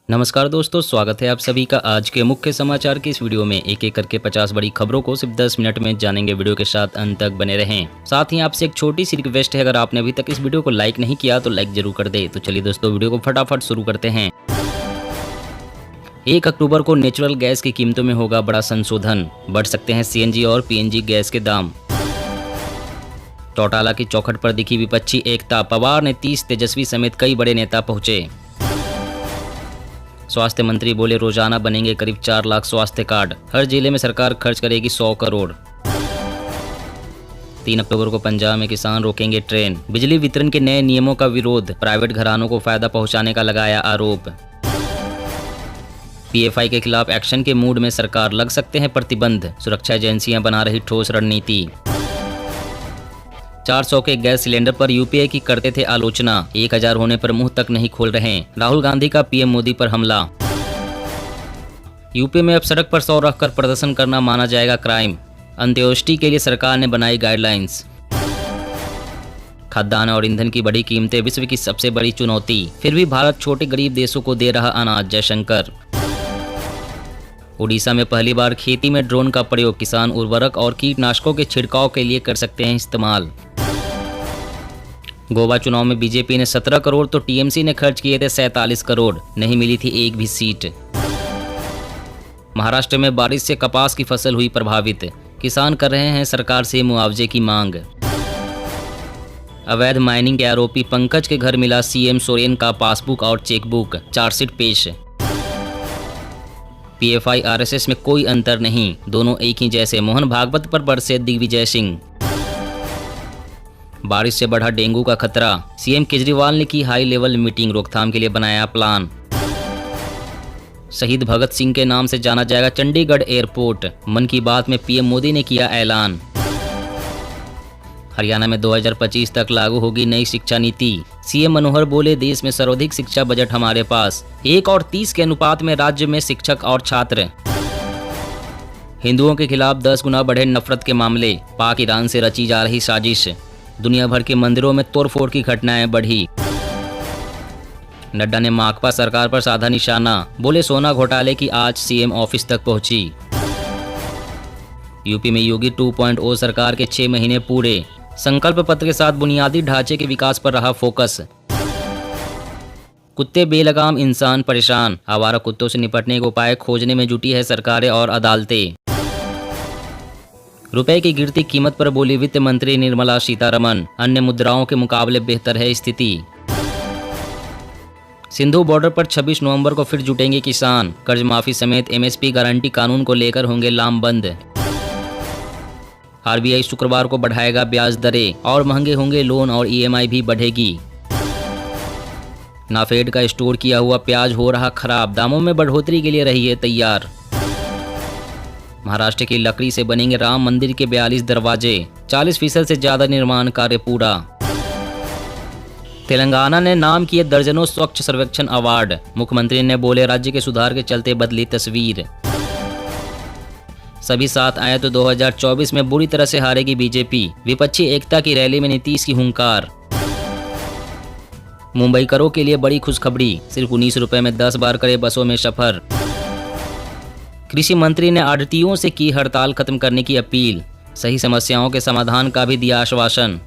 नमस्कार दोस्तों, स्वागत है आप सभी का आज के मुख्य समाचार की इस वीडियो में। एक एक करके 50 बड़ी खबरों को सिर्फ 10 मिनट में जानेंगे। वीडियो के साथ अंत तक बने रहें। साथ ही आपसे एक छोटी सी रिक्वेस्ट है, अगर आपने अभी तक इस वीडियो को लाइक नहीं किया तो लाइक जरूर कर दे। तो चलिए दोस्तों, वीडियो को फटाफट शुरू करते हैं। 1 अक्टूबर को नेचुरल गैस की कीमतों में होगा बड़ा संशोधन, बढ़ सकते हैं सीएनजी और पीएनजी गैस के दाम। चौटाला की चौखट पर दिखी विपक्षी एकता, पवार ने 30 तेजस्वी समेत कई बड़े नेता पहुंचे। स्वास्थ्य मंत्री बोले रोजाना बनेंगे करीब 4 लाख स्वास्थ्य कार्ड, हर जिले में सरकार खर्च करेगी 100 करोड़। 3 अक्टूबर को पंजाब में किसान रोकेंगे ट्रेन। बिजली वितरण के नए नियमों का विरोध, प्राइवेट घरानों को फायदा पहुंचाने का लगाया आरोप। पीएफआई के खिलाफ एक्शन के मूड में सरकार, लग सकते हैं प्रतिबंध, सुरक्षा एजेंसियां बना रही ठोस रणनीति। 400 के गैस सिलेंडर पर यूपीए की करते थे आलोचना, 1000 होने पर मुंह तक नहीं खोल रहे। राहुल गांधी का पीएम मोदी पर हमला। यूपी में अब सड़क पर 100 रखकर प्रदर्शन करना माना जाएगा क्राइम, अंत्योष्टि के लिए सरकार ने बनाई गाइडलाइंस। खाद्यान्न और ईंधन की बढ़ी कीमतें विश्व की सबसे बड़ी चुनौती, फिर भी भारत छोटे गरीब देशों को दे रहा अनाज, जयशंकर। उड़ीसा में पहली बार खेती में ड्रोन का प्रयोग, किसान उर्वरक और कीटनाशकों के छिड़काव के लिए कर सकते हैं इस्तेमाल। गोवा चुनाव में बीजेपी ने 17 करोड़ तो टीएमसी ने खर्च किए थे 47 करोड़, नहीं मिली थी एक भी सीट। महाराष्ट्र में बारिश से कपास की फसल हुई प्रभावित, किसान कर रहे हैं सरकार से मुआवजे की मांग। अवैध माइनिंग के आरोपी पंकज के घर मिला सीएम सोरेन का पासबुक और चेकबुक, चार्जशीट पेश। पीएफआई आरएसएस में कोई अंतर नहीं, दोनों एक ही जैसे, मोहन भागवत पर बरसे दिग्विजय सिंह। बारिश से बढ़ा डेंगू का खतरा, सीएम केजरीवाल ने की हाई लेवल मीटिंग, रोकथाम के लिए बनाया प्लान। शहीद भगत सिंह के नाम से जाना जाएगा चंडीगढ़ एयरपोर्ट, मन की बात में पीएम मोदी ने किया ऐलान। हरियाणा में 2025 तक लागू होगी नई शिक्षा नीति, सीएम मनोहर बोले देश में सर्वाधिक शिक्षा बजट हमारे पास, 1 और 30 के अनुपात में राज्य में शिक्षक और छात्र। हिंदुओं के खिलाफ 10 गुना बढ़े नफरत के मामले, पाक ईरान से रची जा रही साजिश, दुनिया भर के मंदिरों में तोड़फोड़ की घटनाएं बढ़ी। नड्डा ने माकपा सरकार पर साधा निशाना, बोले सोना घोटाले की आज सीएम ऑफिस तक पहुंची। यूपी में योगी 2.0 सरकार के 6 महीने पूरे, संकल्प पत्र के साथ बुनियादी ढांचे के विकास पर रहा फोकस। कुत्ते बेलगाम, इंसान परेशान, आवारा कुत्तों से निपटने के उपाय खोजने में जुटी है सरकारें और अदालतें। रुपए की गिरती कीमत पर बोली वित्त मंत्री निर्मला सीतारमण, अन्य मुद्राओं के मुकाबले बेहतर है स्थिति। सिंधु बॉर्डर पर 26 नवंबर को फिर जुटेंगे किसान, कर्ज माफी समेत एमएसपी गारंटी कानून को लेकर होंगे लामबंद। आरबीआई शुक्रवार को बढ़ाएगा ब्याज दरें और महंगे होंगे लोन और ईएमआई भी बढ़ेगी। नाफेड का स्टोर किया हुआ प्याज हो रहा खराब, दामों में बढ़ोतरी के लिए रहिए तैयार। महाराष्ट्र की लकड़ी से बनेंगे राम मंदिर के 42 दरवाजे, 40% से ज्यादा निर्माण कार्य पूरा। तेलंगाना ने नाम किए दर्जनों स्वच्छ सर्वेक्षण अवार्ड, मुख्यमंत्री ने बोले राज्य के सुधार के चलते बदली तस्वीर। सभी साथ आए तो 2024 में बुरी तरह से हारेगी बीजेपी, विपक्षी एकता की रैली में नीतीश की हुंकार। मुंबई करों के लिए बड़ी खुशखबरी, सिर्फ 19 रुपए में 10 बार करे बसों में सफर। कृषि मंत्री ने आढ़तियों से की हड़ताल खत्म करने की अपील, सही समस्याओं के समाधान का भी दिया आश्वासन।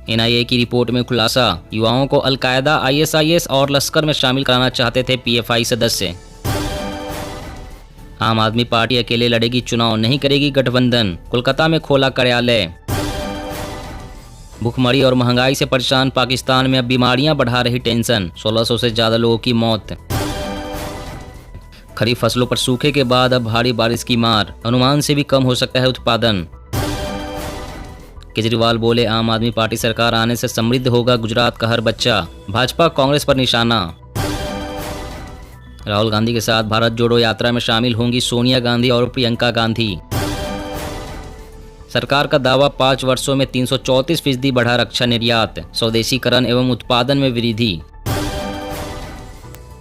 एनआईए की रिपोर्ट में खुलासा, युवाओं को अलकायदा, आईएसआईएस और लश्कर में शामिल कराना चाहते थे पीएफआई सदस्य। आम आदमी पार्टी अकेले लड़ेगी चुनाव, नहीं करेगी गठबंधन, कोलकाता में खोला कार्यालय। भूखमरी और महंगाई से परेशान पाकिस्तान में अब बीमारियां बढ़ा रही टेंशन, 1600 से ज्यादा लोगों की मौत। खरीफ फसलों पर सूखे के बाद अब भारी बारिश की मार, अनुमान से भी कम हो सकता है उत्पादन। केजरीवाल बोले आम आदमी पार्टी सरकार आने से समृद्ध होगा गुजरात का हर बच्चा, भाजपा कांग्रेस पर निशाना। राहुल गांधी के साथ भारत जोड़ो यात्रा में शामिल होंगी सोनिया गांधी और प्रियंका गांधी। सरकार का दावा 5 वर्षों में 334% बढ़ा रक्षा निर्यात, स्वदेशीकरण एवं उत्पादन में वृद्धि।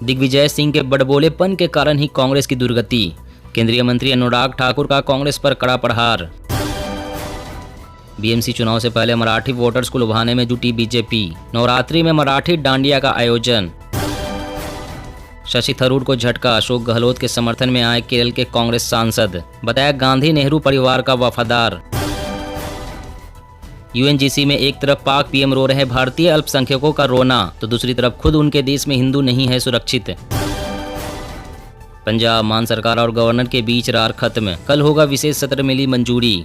दिग्विजय सिंह के बड़बोलेपन के कारण ही कांग्रेस की दुर्गति, केंद्रीय मंत्री अनुराग ठाकुर का कांग्रेस पर कड़ा प्रहार। बीएमसी चुनाव से पहले मराठी वोटर्स को लुभाने में जुटी बीजेपी, नवरात्रि में मराठी डांडिया का आयोजन। शशि थरूर को झटका, अशोक गहलोत के समर्थन में आए केरल के कांग्रेस सांसद, बताया गांधी नेहरू परिवार का वफादार। यूएनजीसी में एक तरफ पाक पीएम रो रहे भारतीय अल्पसंख्यकों का रोना, तो दूसरी तरफ खुद उनके देश में हिंदू नहीं है सुरक्षित। पंजाब मान सरकार और गवर्नर के बीच रार खत्म, कल होगा विशेष सत्र, मिली मंजूरी।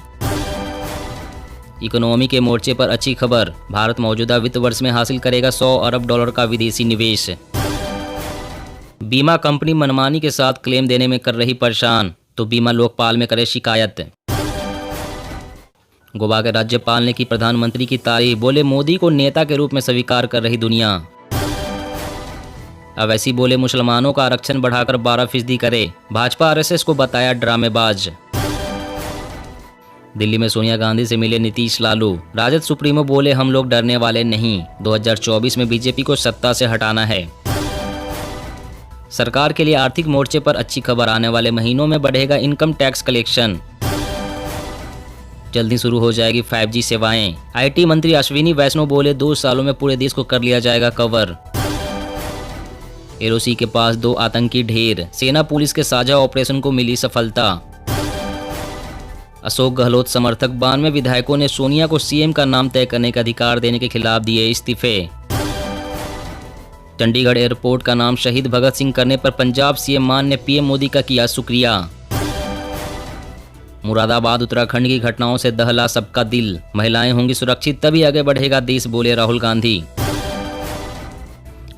इकोनॉमी के मोर्चे पर अच्छी खबर, भारत मौजूदा वित्त वर्ष में हासिल करेगा $100 अरब का विदेशी निवेश। बीमा कंपनी मनमानी के साथ क्लेम देने में कर रही परेशान, तो बीमा लोकपाल में करे शिकायत। गोवा के राज्यपाल ने की प्रधानमंत्री की तारीफ, बोले मोदी को नेता के रूप में स्वीकार कर रही दुनिया। अवैसी बोले मुसलमानों का आरक्षण बढ़ाकर 12% करे, भाजपा आरएसएस को बताया ड्रामेबाज। दिल्ली में सोनिया गांधी से मिले नीतीश लालू, राजद सुप्रीमो बोले हम लोग डरने वाले नहीं, 2024 में बीजेपी को सत्ता से हटाना है। सरकार के लिए आर्थिक मोर्चे पर अच्छी खबर, आने वाले महीनों में बढ़ेगा इनकम टैक्स कलेक्शन। जल्दी शुरू हो जाएगी 5G सेवाएं, आईटी मंत्री अश्विनी वैष्णव बोले 2 सालों में पूरे देश को कर लिया जाएगा कवर। एलओसी के पास 2 आतंकी ढेर, सेना पुलिस के साझा ऑपरेशन को मिली सफलता। अशोक गहलोत समर्थक 92 विधायकों ने सोनिया को सीएम का नाम तय करने का अधिकार देने के खिलाफ दिए इस्तीफे। चंडीगढ़ एयरपोर्ट का नाम शहीद भगत सिंह करने पर पंजाब सीएम मान ने पीएम मोदी का किया शुक्रिया। मुरादाबाद उत्तराखंड की घटनाओं से दहला सबका दिल, महिलाएं होंगी सुरक्षित तभी आगे बढ़ेगा देश, बोले राहुल गांधी।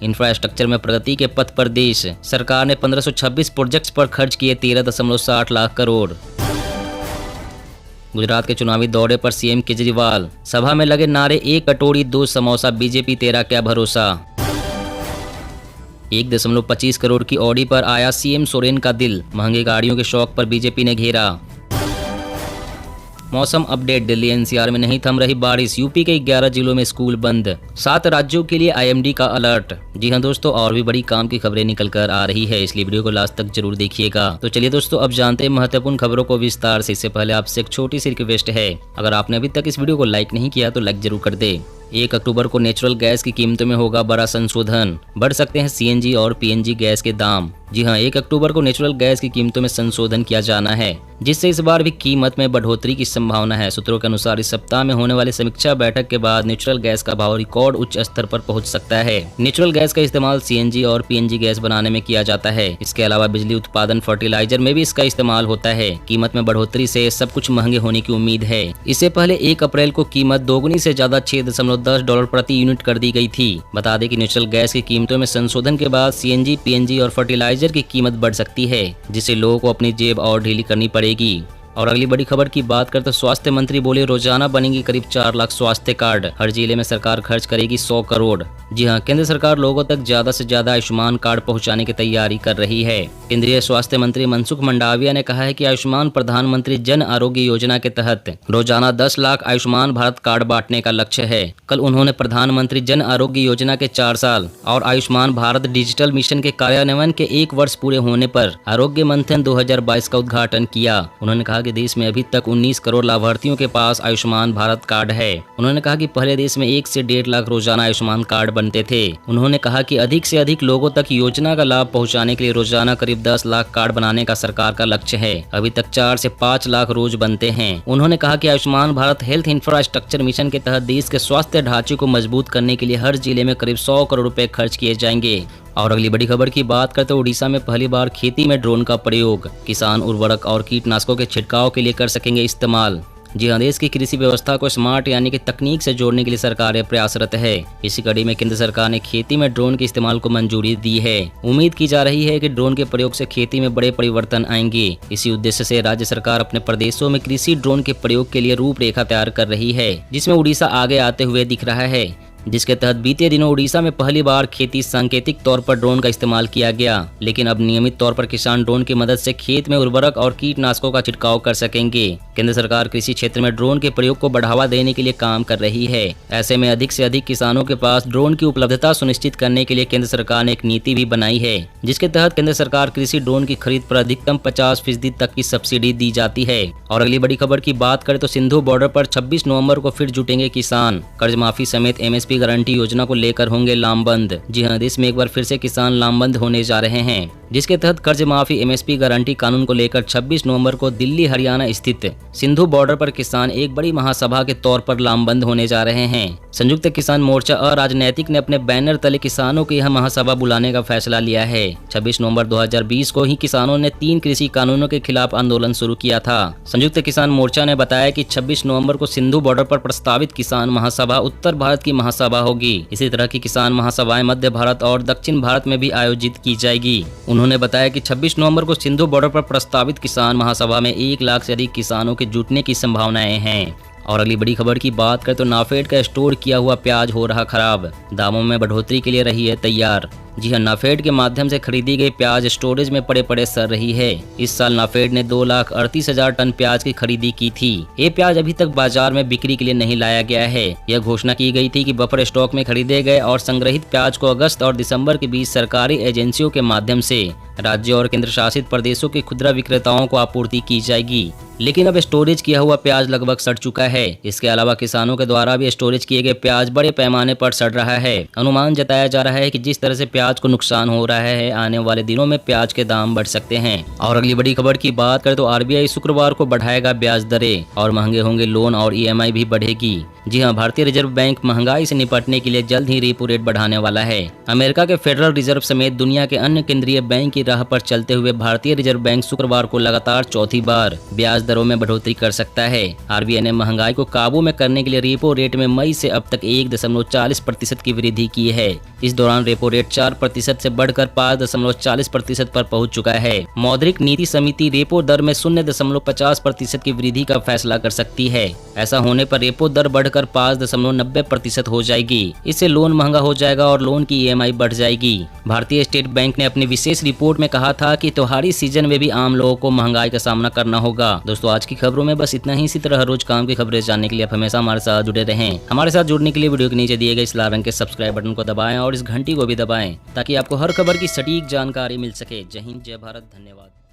इंफ्रास्ट्रक्चर में प्रगति के पथ पर देश, सरकार ने 1526 प्रोजेक्ट्स पर खर्च किए 13.60 लाख करोड़। गुजरात के चुनावी दौरे पर सीएम केजरीवाल, सभा में लगे नारे 1 कटोरी 2 समोसा, बीजेपी तेरा क्या भरोसा। 1.25 करोड़ की ऑडी पर आया सीएम सोरेन का दिल, महंगी गाड़ियों के शौक पर बीजेपी ने घेरा। मौसम अपडेट, दिल्ली एनसीआर में नहीं थम रही बारिश, यूपी के 11 जिलों में स्कूल बंद, 7 राज्यों के लिए आईएमडी का अलर्ट। जी हां दोस्तों, और भी बड़ी काम की खबरें निकल कर आ रही है, इसलिए वीडियो को लास्ट तक जरूर देखिएगा। तो चलिए दोस्तों, अब जानते हैं महत्वपूर्ण खबरों को विस्तार से। इससे पहले आपसे एक छोटी सी रिक्वेस्ट है, अगर आपने अभी तक इस वीडियो को लाइक नहीं किया तो लाइक जरूर कर दे। 1 अक्टूबर को नेचुरल गैस की कीमतों में होगा बड़ा संशोधन, बढ़ सकते हैं सीएनजी और पीएनजी गैस के दाम। जी हां, 1 अक्टूबर को नेचुरल गैस की कीमतों में संशोधन किया जाना है, जिससे इस बार भी कीमत में बढ़ोतरी की संभावना है। सूत्रों के अनुसार इस सप्ताह में होने वाली समीक्षा बैठक के बाद नेचुरल गैस का भाव रिकॉर्ड उच्च स्तर पर पहुंच सकता है। नेचुरल गैस का इस्तेमाल सीएनजी और पीएनजी गैस बनाने में किया जाता है। इसके अलावा बिजली उत्पादन, फर्टिलाइजर में भी इसका इस्तेमाल होता है। कीमत में बढ़ोतरी से सब कुछ महंगे होने की उम्मीद है। इससे पहले 1 अप्रैल को कीमत दोगुनी से ज्यादा $6.10 प्रति यूनिट कर दी गई थी। बता दें कि नेचुरल गैस की कीमतों में संशोधन के बाद सीएनजी, पीएनजी और फर्टिलाइजर की कीमत बढ़ सकती है, जिससे लोगों को अपनी जेब और ढीली करनी पड़ेगी। और अगली बड़ी खबर की बात करते तो स्वास्थ्य मंत्री बोले रोजाना बनेंगी करीब 4 लाख स्वास्थ्य कार्ड, हर जिले में सरकार खर्च करेगी 100 करोड़। जी हां, केंद्र सरकार लोगों तक ज्यादा से ज्यादा आयुष्मान कार्ड पहुंचाने की तैयारी कर रही है। केंद्रीय स्वास्थ्य मंत्री मनसुख मंडाविया ने कहा है कि आयुष्मान प्रधानमंत्री जन आरोग्य योजना के तहत रोजाना 10 लाख आयुष्मान भारत कार्ड बांटने का लक्ष्य है। कल उन्होंने प्रधानमंत्री जन आरोग्य योजना के 4 साल और आयुष्मान भारत डिजिटल मिशन के कार्यान्वयन के 1 वर्ष पूरे होने पर आरोग्य मंथन 2022 का उद्घाटन किया। उन्होंने कहा कि देश में अभी तक 19 करोड़ लाभार्थियों के पास आयुष्मान भारत कार्ड है। उन्होंने कहा कि पहले देश में 1 से 1.5 लाख रोजाना आयुष्मान कार्ड बनते थे। उन्होंने कहा कि अधिक से अधिक लोगों तक योजना का लाभ पहुंचाने के लिए रोजाना करीब 10 लाख कार्ड बनाने का सरकार का लक्ष्य है। अभी तक 4 से 5 लाख रोज बनते हैं। उन्होंने कहा कि Ayushman Bharat health infrastructure mission के तहत देश के स्वास्थ्य ढांचे को मजबूत करने के लिए हर जिले में करीब 100 करोड़ रुपए खर्च किए जाएंगे। और अगली बड़ी खबर की बात करते हैं, उड़ीसा में पहली बार खेती में ड्रोन का प्रयोग, किसान उर्वरक और कीटनाशकों के छिड़काव के लिए कर सकेंगे इस्तेमाल। जी हां, देश की कृषि व्यवस्था को स्मार्ट यानी कि तकनीक से जोड़ने के लिए सरकार प्रयासरत है। इसी कड़ी में केंद्र सरकार ने खेती में ड्रोन के इस्तेमाल को मंजूरी दी है। उम्मीद की जा रही है कि ड्रोन के प्रयोग से खेती में बड़े परिवर्तन आएंगे। इसी उद्देश्य से राज्य सरकार अपने प्रदेशों में कृषि ड्रोन के प्रयोग के लिए रूपरेखा तैयार कर रही है, जिसमें उड़ीसा आगे आते हुए दिख रहा है, जिसके तहत बीते दिनों उड़ीसा में पहली बार खेती सांकेतिक तौर पर ड्रोन का इस्तेमाल किया गया। लेकिन अब नियमित तौर पर किसान ड्रोन की मदद से खेत में उर्वरक और कीटनाशकों का छिड़काव कर सकेंगे। केंद्र सरकार कृषि क्षेत्र में ड्रोन के प्रयोग को बढ़ावा देने के लिए काम कर रही है। ऐसे में अधिक से अधिक किसानों के पास ड्रोन की उपलब्धता सुनिश्चित करने के लिए केंद्र सरकार ने एक नीति भी बनाई है, जिसके तहत केंद्र सरकार कृषि ड्रोन की खरीद पर अधिकतम 50% तक की सब्सिडी दी जाती है। और अगली बड़ी खबर की बात करें तो सिंधु बॉर्डर पर 26 नवंबर को फिर जुटेंगे किसान, कर्ज माफी समेत एमएसपी एमएसपी गारंटी योजना को लेकर होंगे लामबंद। जी हां, देश में एक बार फिर से किसान लामबंद होने जा रहे हैं, जिसके तहत कर्ज माफी एमएसपी गारंटी कानून को लेकर 26 नवंबर को दिल्ली हरियाणा स्थित सिंधु बॉर्डर पर किसान एक बड़ी महासभा के तौर पर लामबंद होने जा रहे हैं। संयुक्त किसान मोर्चा अराजनैतिक ने अपने बैनर तले किसानों की यह महासभा बुलाने का फैसला लिया है। 26 नवंबर 2020 को ही किसानों ने 3 कृषि कानूनों के खिलाफ आंदोलन शुरू किया था। संयुक्त किसान मोर्चा ने बताया कि 26 नवंबर को सिंधु बॉर्डर पर प्रस्तावित किसान महासभा उत्तर भारत की महासभा होगी। इसी तरह की किसान महासभाएं मध्य भारत और दक्षिण भारत में भी आयोजित की जाएगी। उन्होंने बताया कि 26 नवंबर को सिंधु बॉर्डर पर प्रस्तावित किसान महासभा में 1 लाख से अधिक किसानों के जुटने की संभावनाएं हैं। और अगली बड़ी खबर की बात करें तो नाफेड का स्टोर किया हुआ प्याज हो रहा खराब, दामों में बढ़ोतरी के लिए रही है तैयार। जी हां, नाफेड के माध्यम से खरीदी गई प्याज स्टोरेज में पड़े पड़े सड़ रही है। इस साल नाफेड ने 2,38,000 टन प्याज की खरीदी की थी। ये प्याज अभी तक बाजार में बिक्री के लिए नहीं लाया गया है। यह घोषणा की गई थी कि बफर स्टॉक में खरीदे गए और संग्रहित प्याज को अगस्त और दिसंबर के बीच सरकारी एजेंसियों के माध्यम से राज्यों और केंद्र शासित प्रदेशों के खुदरा विक्रेताओं को आपूर्ति की जाएगी। लेकिन अब स्टोरेज किया हुआ प्याज लगभग सड़ चुका है। इसके अलावा किसानों के द्वारा भी स्टोरेज किए गए प्याज बड़े पैमाने पर सड़ रहा है। अनुमान जताया जा रहा है कि जिस तरह से प्याज को नुकसान हो रहा है, आने वाले दिनों में प्याज के दाम बढ़ सकते हैं। और अगली बड़ी खबर की बात करें तो आरबीआई शुक्रवार को बढ़ाएगा ब्याज दरें और महंगे होंगे लोन और ईएमआई भी बढ़ेगी। जी हां, भारतीय रिजर्व बैंक महंगाई से निपटने के लिए जल्द ही रेपो रेट बढ़ाने वाला है। अमेरिका के फेडरल रिजर्व समेत दुनिया के अन्य केंद्रीय बैंक की राह पर चलते हुए भारतीय रिजर्व बैंक शुक्रवार को लगातार चौथी बार ब्याज दरों में बढ़ोतरी कर सकता है। आरबीआई ने महंगाई को काबू में करने के लिए रेपो रेट में मई से अब तक 1.40% की वृद्धि की है। इस दौरान रेपो रेट 4% से बढ़कर 5.40% पर पहुंच चुका है। मौद्रिक नीति समिति रेपो दर में 0.50% की वृद्धि का फैसला कर सकती है। ऐसा होने पर रेपो दर बढ़कर 5.90% हो जाएगी। इससे लोन महंगा हो जाएगा और लोन की ईएमआई बढ़ जाएगी। भारतीय स्टेट बैंक ने अपनी विशेष रिपोर्ट में कहा था कि त्योहारी सीजन में भी आम लोगों को महंगाई का सामना करना होगा। दोस्तों, आज की खबरों में बस इतना ही। इसी तरह हर रोज काम की खबरें जानने के लिए आप हमेशा हमारे साथ जुड़े रहें। हमारे साथ जुड़ने के लिए वीडियो के नीचे दिए गए इस लाल रंग के सब्सक्राइब बटन को दबाएं और इस घंटी को भी दबाएं ताकि आपको हर खबर की सटीक जानकारी मिल सके। जय हिंद, जय भारत, धन्यवाद।